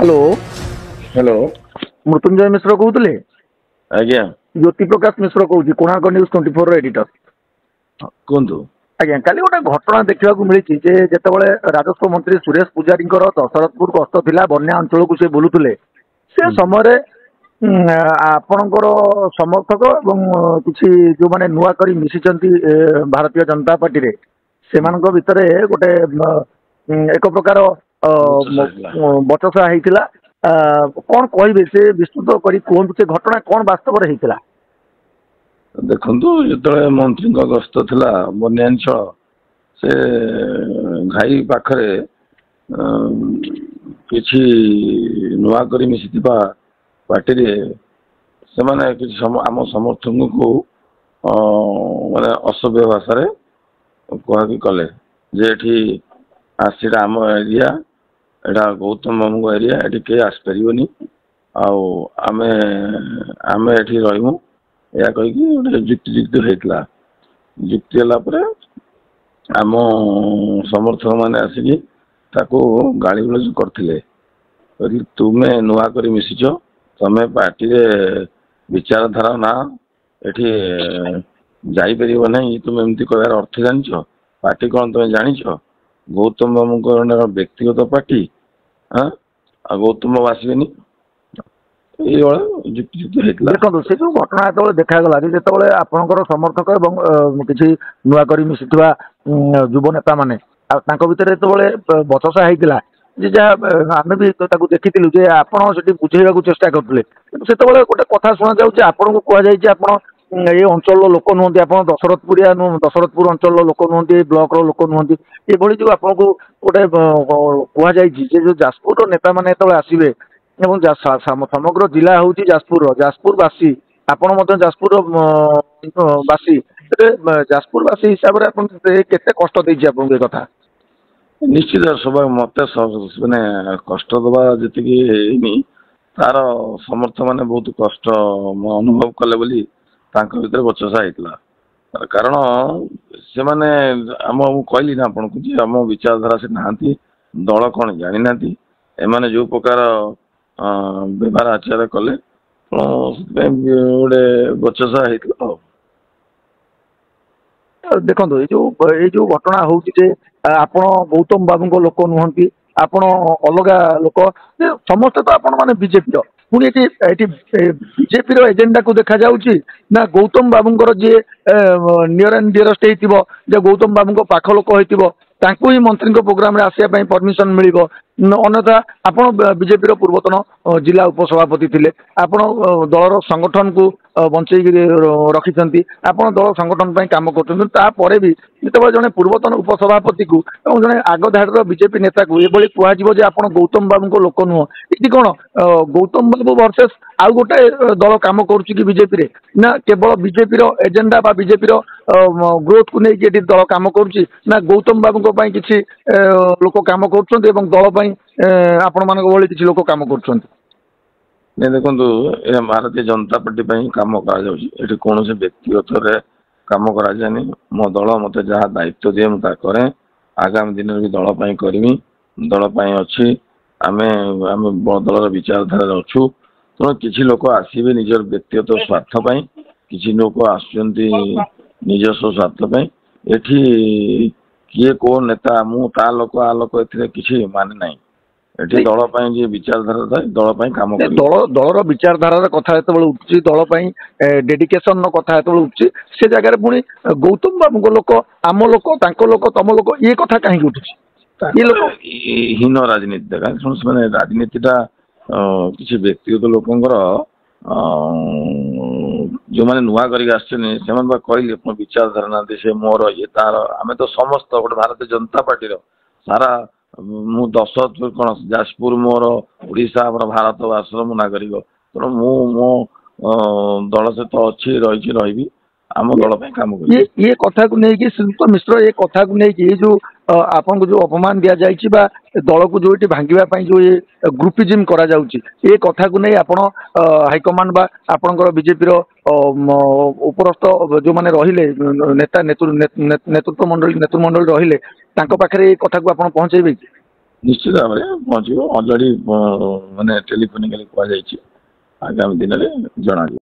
Hello hello. Mrityunjay मिश्र कहते आज्ञा ज्योति प्रकाश मिश्र कहूँ कोणार्क न्यूज 24 एडिटर। कहतु। आज्ञा काली गोटे घटना देखा मिली जेतेबले राजस्व मंत्री सुरेश पूजारी दशरथपुर गस्त थिला बन्या अंचल को से बुलुले से समय आपणकर समर्थक एवं किसी जो माने नुआ करी मिशिचंती भारतीय जनता पार्टी रे सेमानक भितरे गोटे एक प्रकार बचसा होता कौन कहे से विस्तृत करी कहतु से घटना कौन वास्तव होता। देखु जो मंत्री गस्त थिला बन्यांचल से घाई पाखरे किछि नुआ करी मिसिथिबा पार्टी रे से माने किछि आम समर्थक को माने असभ्य भाषा रे कहकि कले जे एठी आसीटा आम एरिया एटा गौतम बाबू एरिया एठी के आसपारिबनी आमे आमे एठी रहिमु या कहीकि गोटे जुक्ति होता जुक्ति है आम समर्थक मैंने आसिकी ताको गाड़ी गुलज करते तुम्हें नुआ कर मिशिच तुम्हें पार्टी रे विचारधारा ना एठी जापर ना तुम एमती कह अर्थ जान पार्टी कौन तुम जाच गौतम बाबू व्यक्तिगत पार्टी हाँ गौतम बाबू आसबेनी देखो से जो घटना जो देखागला जो आपंकर समर्थक एवं किसी नुआ कर मिशिथिबा युव नेता माने भितर जो बचसा होता जहाँ आम भी देखी जे आपड़ से बुझेगा चेष्टा करते से गोटे कथा शुणा जाऊँ आपन को कहुई आप ये अंचल लोक नुहति आप दशरथपुरिया दशरथपुर अंचल लोक नुहति ब्लॉक लोक नुहति ये जो आपन को गोटे कहुई जो जाजपुर नेता मैंने आसवे एवं समग्र जिला हूँ जाजपुरवासी आपण जाजपुर बासी जाजपुरवासी हिसाब से केते कष्ट देछि आपन के कथा निश्चित सब मत माने कष्ट दबा जी तार समर्थ मैंने बहुत कष्ट अनुभव कले बोली भीतर बचसा होता कारण से माने आम कहली ना आपन को आम विचारधारा से नहांती दल कौन जानी ना एमाने जो प्रकार व्यवहार आचार कले गोटे बचसा होता। देखो ये जो घटना हूँ आप गौतम बाबू लोक नुहति आप अलग लोक समस्ते तो आपण मैंने बीजेपी पुणी बीजेपी एजेंडा को देखा जाऊँगी ना गौतम बाबूर जी नियर एंड डियरेस्ट हो गौतम बाबू पाख लोक हो ही मंत्री प्रोग्राम आसापी परमिशन मिल अन्यथा आप बीजेपी पूर्वतन जिला उपसभापति थे आप दलर संगठन को बंचे रखिंट आप दल संगठन काम कर भी जिते जड़े पूर्वतन उपसभापति को जड़े आग धाड़ बीजेपी नेता को ये कह आप गौतम बाबू लोक नुह ये कौन गौतम बाबू वर्सेस आउ गोटे दल कम करुच्ची बीजेपी रे ना केवल बीजेपी एजेंडा बा बीजेपी ग्रोथ को लेकिन दल कम करुच्ची ना गौतम बाबू किसी लोक कम कर दल आपण मान भली किसी लोक कम कर देखु भारतीय जनता पार्टी कम कर कौन व्यक्तिगत कम करानी मो दल मत जहाँ दायित्व दिए मुझे करें आगामी दिन भी दल करमी दल अच्छी आम आम दलर विचारधारा अच्छु तेणु किसी लोक आसवे निजर व्यक्तिगत स्वार्थपाई किसी लोक आजस्व स्वार्थपाई एठी किए को नेता मु ता लोक आ लोक ए किसी माने ना एठी दल जी विचारधारा थाए दल कम दलर विचारधारार कथा जो उठुची दल डेडिकेशन कथा जो उठुची से जगह पुणी गौतम बाबू लोक आम लोक लोक तम लोक ये कथा कहीं उठुची ये लोक हीन राजनीति देखा मैंने राजनीतिटा किसी व्यक्तिगत लोकंर जो मैंने नुआ कर कहले विचारधारा ना से मोर ये तार आम तो समस्त गोटे भारतीय जनता पार्टी सारा मु दशरथपुर कौन जाजपुर मोर उड़ीसा भारत वासर मु नागरिक तेणु मु मो दल सहित अच्छी रही आम दल कम ये कथा को लेकिन श्रीयुक्त मिश्र ये कथा को लेकिन जो आपन को जो अपमान दिया जाइए दल को जो भांगा जो ये ग्रुपिजिम करा जाउची ये कथा को नहीं आपण हाइकमांड बा आपनकर बीजेपी उपरस्थ जो माने रहिले नेता नेतृत्व मंडली रहिले तांको पाखरे ये कथा को आपण पहुंचेबे कि ନିଶ୍ଚିତ ଭାବରେ ପହଞ୍ଚିବ। ଅଲରେଡ଼ି ମାନେ ଟେଲିଫୋନିକାଲି କୁହାଯାଇଛି, ଆଗାମୀ ଦିନରେ ଜଣାଯିବ।